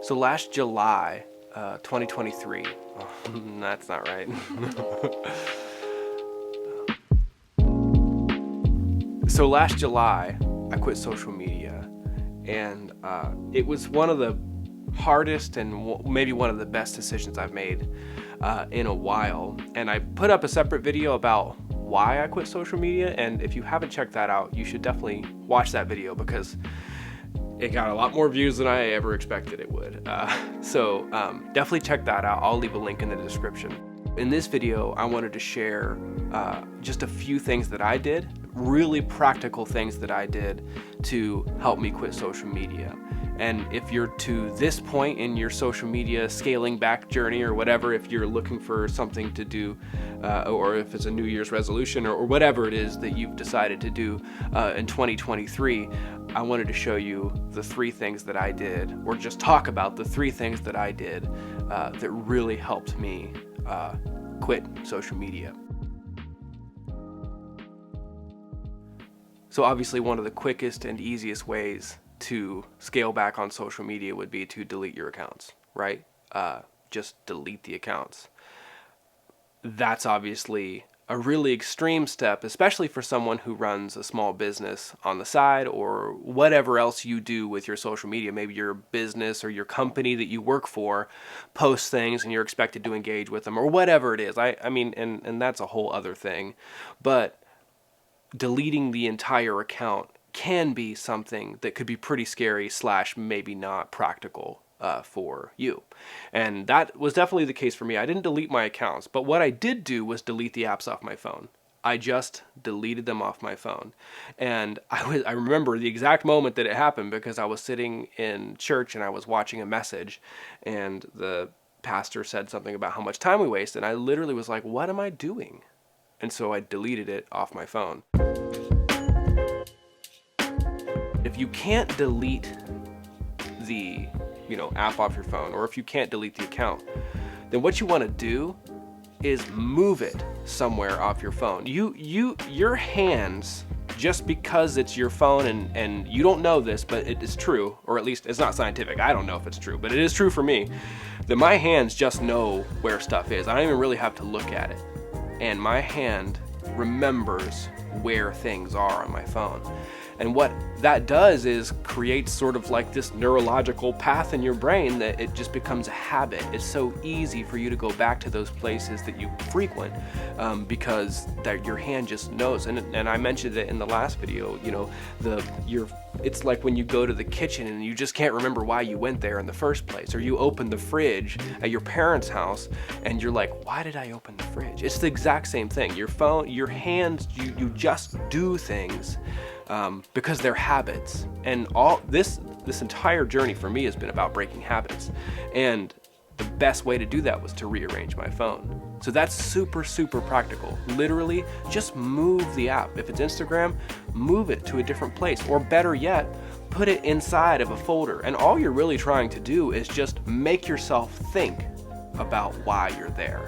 So last July, 2023, that's not right. So last July, I quit social media, and it was one of the hardest and maybe one of the best decisions I've made in a while. And I put up a separate video about why I quit social media, and if you haven't checked that out, you should definitely watch that video because it got a lot more views than I ever expected it would. So definitely check that out. I'll leave a link in the description. In this video, I wanted to share just a few things that I did, really practical things that I did to help me quit social media. And if you're to this point in your social media scaling back journey or whatever, if you're looking for something to do, or if it's a New Year's resolution or whatever it is that you've decided to do in 2023, I wanted to show you the 3 things that I did, or just talk about the 3 things that I did that really helped me quit social media. So obviously one of the quickest and easiest ways to scale back on social media would be to delete your accounts, right? Just delete the accounts. That's obviously a really extreme step, especially for someone who runs a small business on the side or whatever else you do with your social media. Maybe your business or your company that you work for posts things and you're expected to engage with them or whatever it is. I mean, and that's a whole other thing. But deleting the entire account can be something that could be pretty scary / maybe not practical for you. And that was definitely the case for me. I didn't delete my accounts, but what I did do was delete the apps off my phone. I just deleted them off my phone. And I remember the exact moment that it happened because I was sitting in church and I was watching a message and the pastor said something about how much time we waste, and I literally was like, what am I doing? And so I deleted it off my phone. If you can't delete the app off your phone, or if you can't delete the account, then what you want to do is move it somewhere off your phone. Your hands, just because it's your phone, and you don't know this, but it is true, or at least it's not scientific. I don't know if it's true, but it is true for me, that my hands just know where stuff is. I don't even really have to look at it. And my hand remembers where things are on my phone. And what that does is create sort of like this neurological path in your brain that it just becomes a habit. It's so easy for you to go back to those places that you frequent because that your hand just knows. And I mentioned it in the last video, it's like when you go to the kitchen and you just can't remember why you went there in the first place, or you open the fridge at your parents' house and you're like, why did I open the fridge? It's the exact same thing. Your phone, your hands, you just do things because they're habits. And all this entire journey for me has been about breaking habits. And the best way to do that was to rearrange my phone. So that's super, super practical. Literally, just move the app. If it's Instagram, move it to a different place. Or better yet, put it inside of a folder. And all you're really trying to do is just make yourself think about why you're there.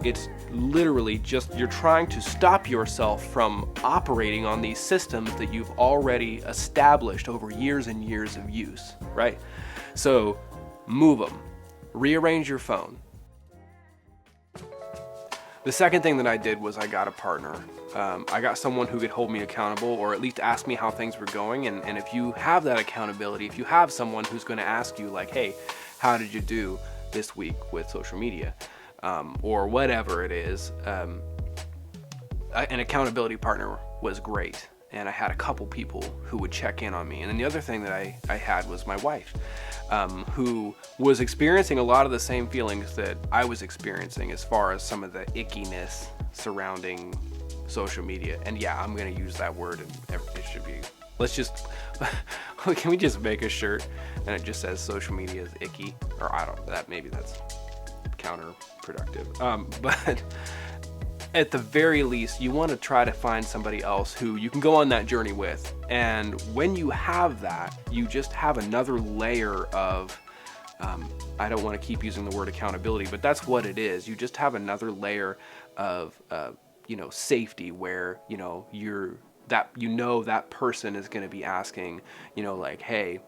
It's literally just you're trying to stop yourself from operating on these systems that you've already established over years and years of use, right? So move them. Rearrange your phone. The second thing that I did was I got a partner. I got someone who could hold me accountable, or at least ask me how things were going. And if you have that accountability, if you have someone who's going to ask you like, hey, how did you do this week with social media? Or whatever it is, an accountability partner was great. And I had a couple people who would check in on me. And then the other thing that I had was my wife, who was experiencing a lot of the same feelings that I was experiencing as far as some of the ickiness surrounding social media. And yeah, I'm going to use that word, and it should be, can we just make a shirt and it just says social media is icky? Or maybe that's counterproductive. But at the very least, you want to try to find somebody else who you can go on that journey with. And when you have that, you just have another layer of, I don't want to keep using the word accountability, but that's what it is. You just have another layer of, safety where, that person is going to be asking, like, hey,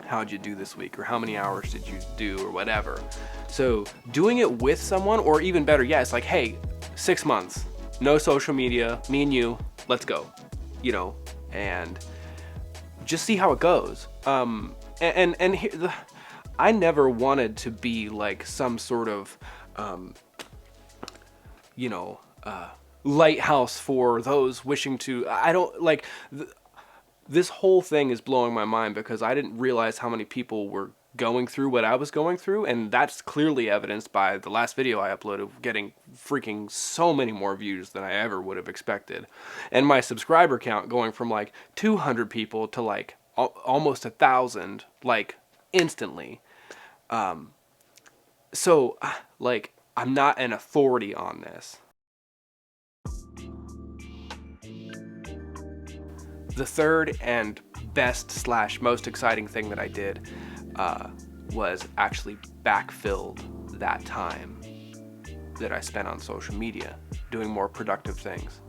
how'd you do this week, or how many hours did you do, or whatever. So doing it with someone, or even better, yeah, it's like, hey, 6 months, no social media, me and you, let's go, you know, and just see how it goes. I never wanted to be like some sort of, lighthouse for those wishing to, I don't like, this whole thing is blowing my mind because I didn't realize how many people were going through what I was going through, and that's clearly evidenced by the last video I uploaded getting freaking so many more views than I ever would have expected, and my subscriber count going from like 200 people to like almost 1,000 like instantly. So like, I'm not an authority on this. The third and best / most exciting thing that I did was actually backfilled that time that I spent on social media doing more productive things.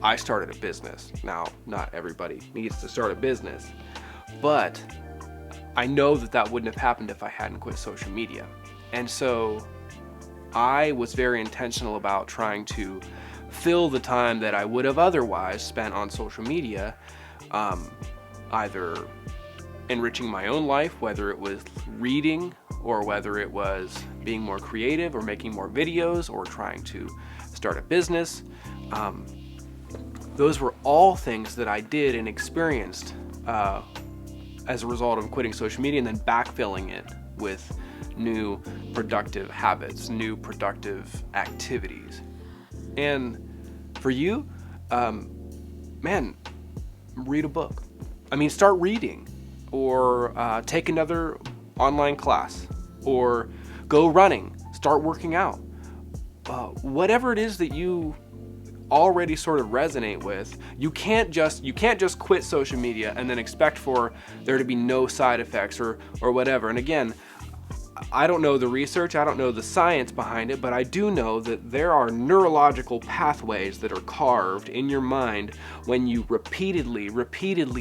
I started a business. Now, not everybody needs to start a business, but I know that that wouldn't have happened if I hadn't quit social media. And so I was very intentional about trying to fill the time that I would have otherwise spent on social media, either enriching my own life, whether it was reading or whether it was being more creative or making more videos or trying to start a business. Those were all things that I did and experienced as a result of quitting social media and then backfilling it with new productive habits, new productive activities. And for you, man, read a book. I mean, start reading, or take another online class, or go running, start working out. Whatever it is that you already sort of resonate with, you can't just quit social media and then expect for there to be no side effects or whatever. And again, I don't know the research, I don't know the science behind it, but I do know that there are neurological pathways that are carved in your mind when you repeatedly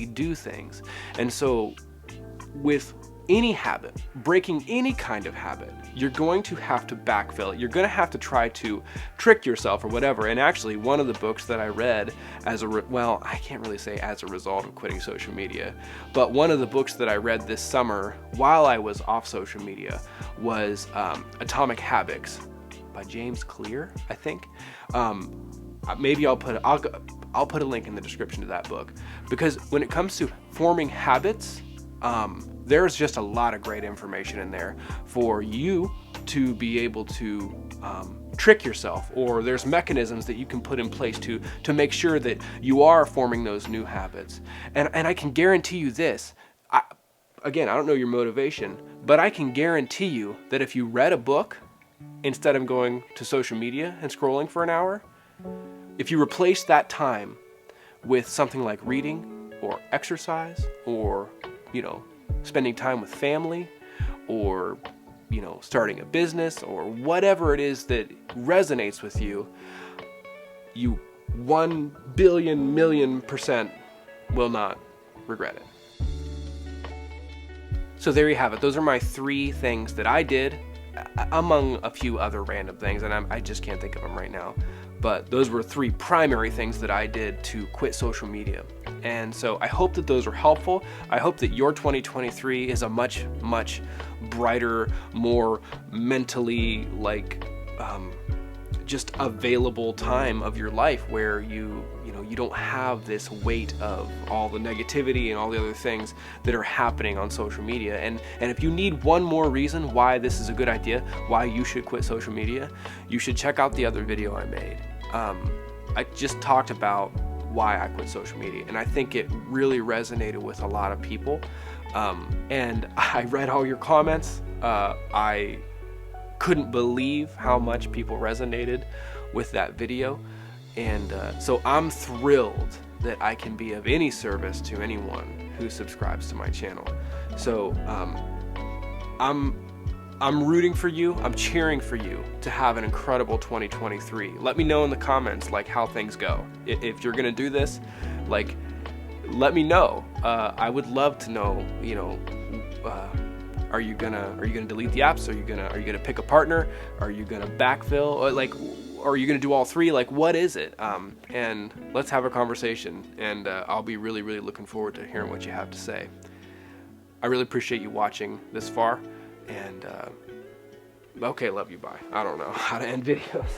do things. And so with any habit, breaking any kind of habit, you're going to have to backfill it. You're going to have to try to trick yourself or whatever. And actually, one of the books that I read well, I can't really say as a result of quitting social media, but one of the books that I read this summer while I was off social media was Atomic Habits by James Clear, I think. Maybe I'll put a link in the description to that book, because when it comes to forming habits, there's just a lot of great information in there for you to be able to trick yourself, or there's mechanisms that you can put in place to make sure that you are forming those new habits. And I can guarantee you this, again, I don't know your motivation, but I can guarantee you that if you read a book instead of going to social media and scrolling for an hour, if you replace that time with something like reading or exercise or, spending time with family, or, starting a business, or whatever it is that resonates with you, you 1 billion million % will not regret it. So there you have it. Those are my 3 things that I did, among a few other random things, and I just can't think of them right now. But those were 3 primary things that I did to quit social media. And so I hope that those are helpful. I hope that your 2023 is a much, much brighter, more mentally just available time of your life where you don't have this weight of all the negativity and all the other things that are happening on social media. And if you need one more reason why this is a good idea, why you should quit social media, you should check out the other video I made. I just talked about why I quit social media, and I think it really resonated with a lot of people. And I read all your comments. I couldn't believe how much people resonated with that video. And so I'm thrilled that I can be of any service to anyone who subscribes to my channel. So I'm rooting for you. I'm cheering for you to have an incredible 2023. Let me know in the comments how things go. If you're gonna do this, let me know. I would love to know, you know, are you gonna delete the apps? Are you gonna pick a partner? Are you gonna backfill? Or like, are you gonna do all three? Like, what is it? And let's have a conversation. And I'll be really, really looking forward to hearing what you have to say. I really appreciate you watching this far. And okay, love you. Bye. I don't know how to end videos.